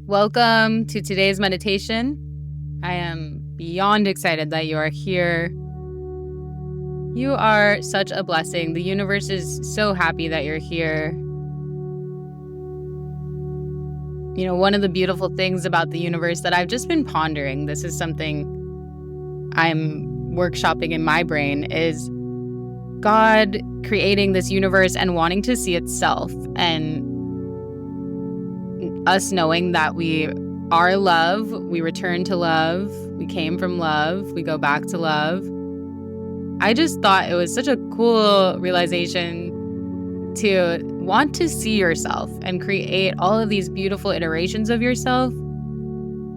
Welcome to today's meditation. I am beyond excited that you are here. You are such a blessing. The universe is so happy that you're here. You know, one of the beautiful things about the universe that I've just been pondering, this is something I'm workshopping in my brain, is God creating this universe and wanting to see itself, and us knowing that we are love, we return to love, we came from love, we go back to love. I just thought it was such a cool realization to want to see yourself and create all of these beautiful iterations of yourself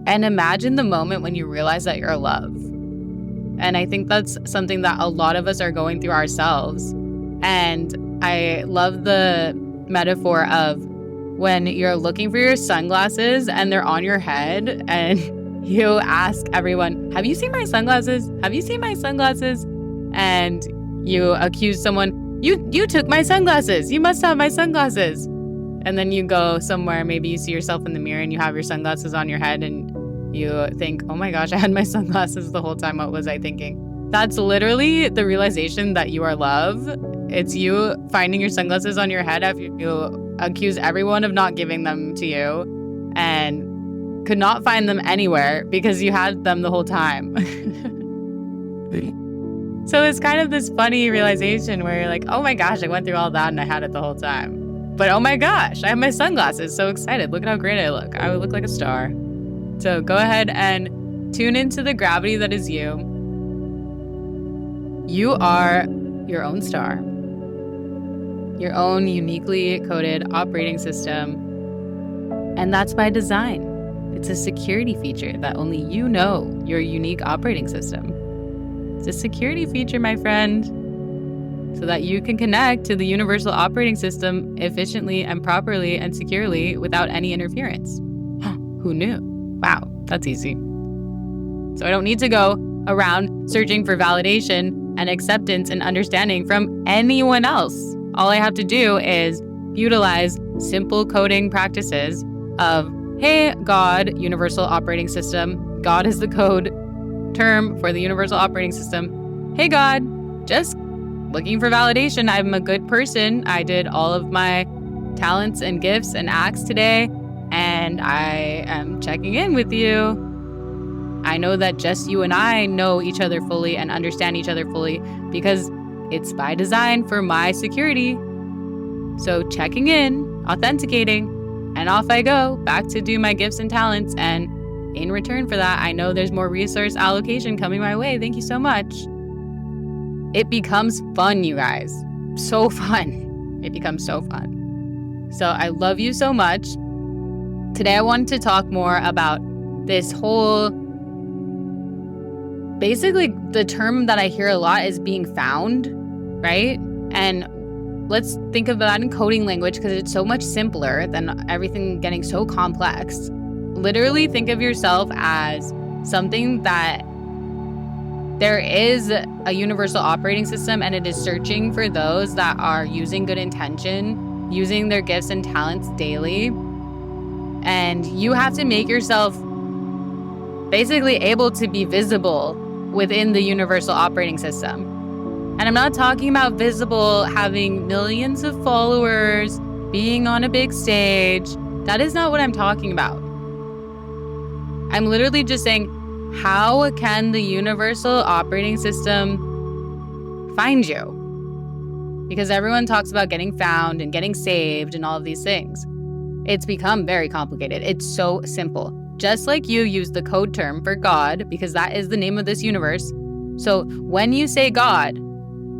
and imagine the moment when you realize that you're love. And I think that's something that a lot of us are going through ourselves. And I love the metaphor of when you're looking for your sunglasses and they're on your head and you ask everyone, have you seen my sunglasses? Have you seen my sunglasses? And you accuse someone, you took my sunglasses. You must have my sunglasses. And then you go somewhere, maybe you see yourself in the mirror and you have your sunglasses on your head and you think, oh my gosh, I had my sunglasses the whole time. What was I thinking? That's literally the realization that you are love. It's you finding your sunglasses on your head after you accuse everyone of not giving them to you and could not find them anywhere because you had them the whole time. So it's kind of this funny realization where you're like, oh my gosh, I went through all that and I had it the whole time. But oh my gosh, I have my sunglasses. So excited. Look at how great I look. I would look like a star. So go ahead and tune into the gravity that is you. You are your own star, your own uniquely coded operating system. And that's by design. It's a security feature that only you know your unique operating system. It's a security feature, my friend, so that you can connect to the universal operating system efficiently and properly and securely without any interference. Who knew? Wow, that's easy. So I don't need to go around searching for validation and acceptance and understanding from anyone else. All I have to do is utilize simple coding practices of, hey, God, universal operating system. God is the code term for the universal operating system. Hey, God, just looking for validation. I'm a good person. I did all of my talents and gifts and acts today, and I am checking in with you. I know that just you and I know each other fully and understand each other fully because it's by design for my security. So checking in, authenticating, and off I go back to do my gifts and talents. And in return for that, I know there's more resource allocation coming my way. Thank you so much. It becomes fun, you guys. So fun. It becomes so fun. So I love you so much. Today I wanted to talk more about this whole, basically the term that I hear a lot is being found, right? And let's think of that in coding language because it's so much simpler than everything getting so complex. Literally think of yourself as something that there is a universal operating system and it is searching for those that are using good intention, using their gifts and talents daily. And you have to make yourself basically able to be visible within the universal operating system. And I'm not talking about visible, having millions of followers, being on a big stage. That is not what I'm talking about. I'm literally just saying, how can the universal operating system find you? Because everyone talks about getting found and getting saved and all of these things. It's become very complicated. It's so simple. Just like you use the code term for God, because that is the name of this universe. So when you say God,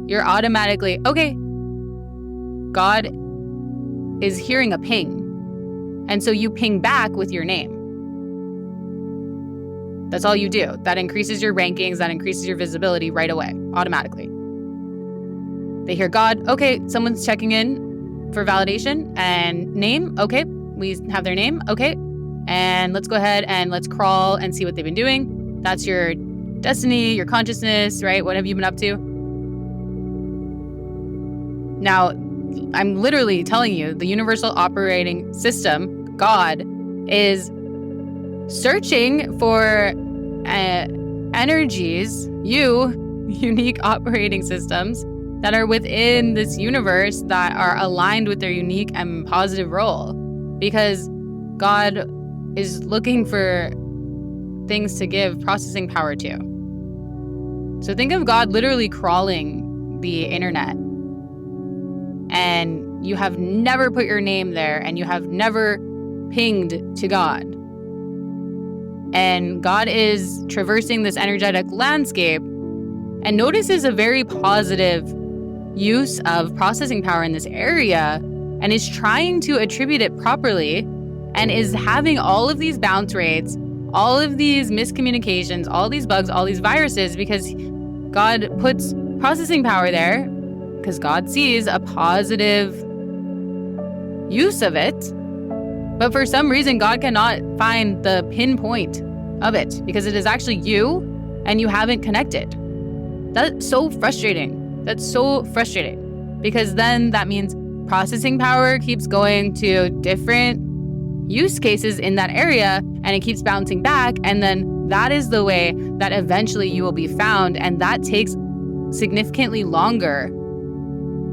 you're automatically, okay, God is hearing a ping. And so you ping back with your name. That's all you do. That increases your rankings, that increases your visibility right away, automatically. They hear God, okay, someone's checking in for validation, and name, okay, we have their name, okay, and let's go ahead and let's crawl and see what they've been doing. That's your destiny, your consciousness, right? What have you been up to? Now, I'm literally telling you, the universal operating system, God, is searching for energies, unique operating systems that are within this universe that are aligned with their unique and positive role, because God is looking for things to give processing power to. So think of God literally crawling the internet, and you have never put your name there, and you have never pinged to God. And God is traversing this energetic landscape and notices a very positive use of processing power in this area, and is trying to attribute it properly, and is having all of these bounce rates, all of these miscommunications, all these bugs, all these viruses, because God puts processing power there because God sees a positive use of it. But for some reason, God cannot find the pinpoint of it because it is actually you and you haven't connected. That's so frustrating. That's so frustrating, because then that means processing power keeps going to different use cases in that area, and it keeps bouncing back. And then that is the way that eventually you will be found. And that takes significantly longer.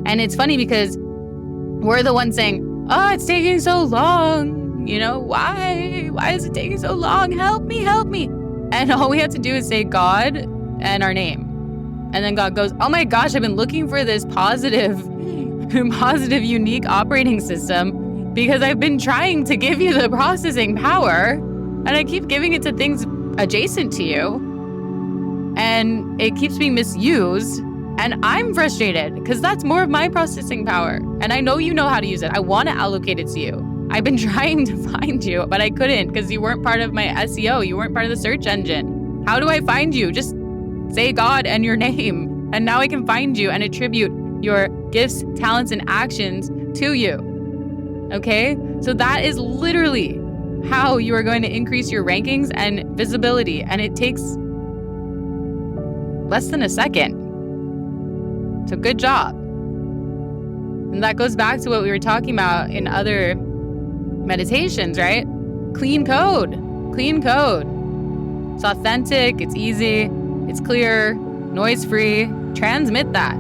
And it's funny because we're the ones saying, oh, it's taking so long. You know, why is it taking so long? Help me. And all we have to do is say God and our name. And then God goes, oh my gosh, I've been looking for this positive, unique operating system because I've been trying to give you the processing power, and I keep giving it to things adjacent to you, and it keeps being misused. And I'm frustrated because that's more of my processing power. And I know you know how to use it. I want to allocate it to you. I've been trying to find you, but I couldn't because you weren't part of my SEO. You weren't part of the search engine. How do I find you? Just say God and your name, and now I can find you and attribute your gifts, talents, and actions to you. Okay? So that is literally how you are going to increase your rankings and visibility, and it takes less than a second. So good job. And that goes back to what we were talking about in other meditations, right? Clean code. It's authentic, it's easy, it's clear, noise-free. Transmit that.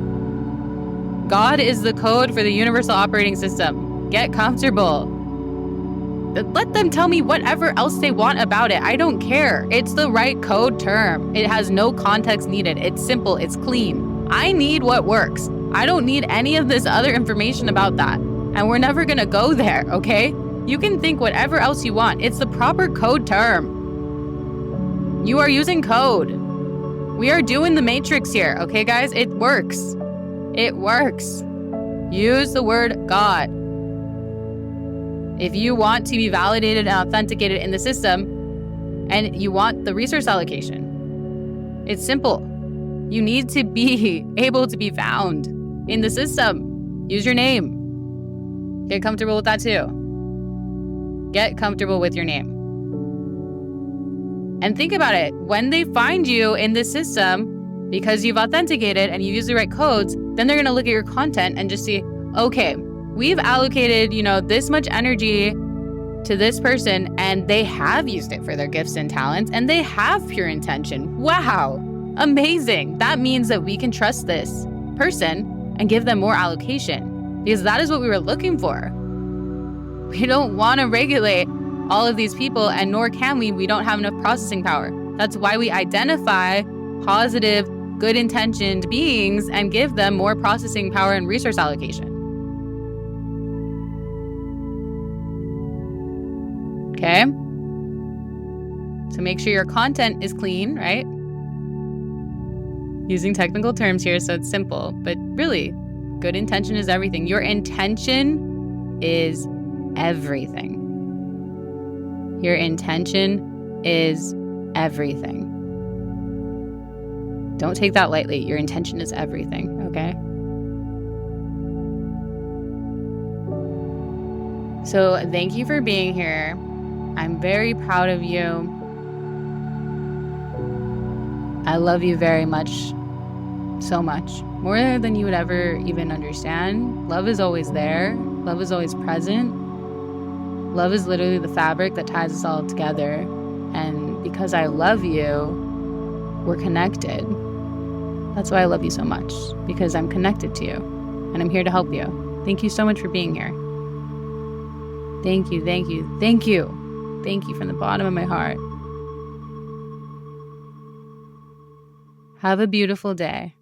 God is the code for the universal operating system. Get comfortable. Let them tell me whatever else they want about it. I don't care. It's the right code term. It has no context needed. It's simple. It's clean. I need what works. I don't need any of this other information about that. And we're never going to go there, okay? You can think whatever else you want. It's the proper code term. You are using code. We are doing the matrix here, okay, guys? It works. It works. Use the word God. If you want to be validated and authenticated in the system, and you want the resource allocation, it's simple. You need to be able to be found in the system. Use your name. Get comfortable with that too. Get comfortable with your name. And think about it. When they find you in this system, because you've authenticated and you use the right codes, then they're going to look at your content and just see, okay, we've allocated, this much energy to this person, and they have used it for their gifts and talents, and they have pure intention. Wow. Amazing. That means that we can trust this person and give them more allocation, because that is what we were looking for. We don't want to regulate all of these people, and nor can we. We don't have enough processing power. That's why we identify positive, good-intentioned beings and give them more processing power and resource allocation. Okay? So make sure your content is clean, right? Using technical terms here, so it's simple, but really, good intention is everything. Your intention is everything. Your intention is everything. Don't take that lightly. Your intention is everything, okay? So thank you for being here. I'm very proud of you. I love you very much. So much. More than you would ever even understand. Love is always there. Love is always present. Love is literally the fabric that ties us all together. And because I love you, we're connected. That's why I love you so much, because I'm connected to you and I'm here to help you. Thank you so much for being here. Thank you, thank you, thank you. Thank you from the bottom of my heart. Have a beautiful day.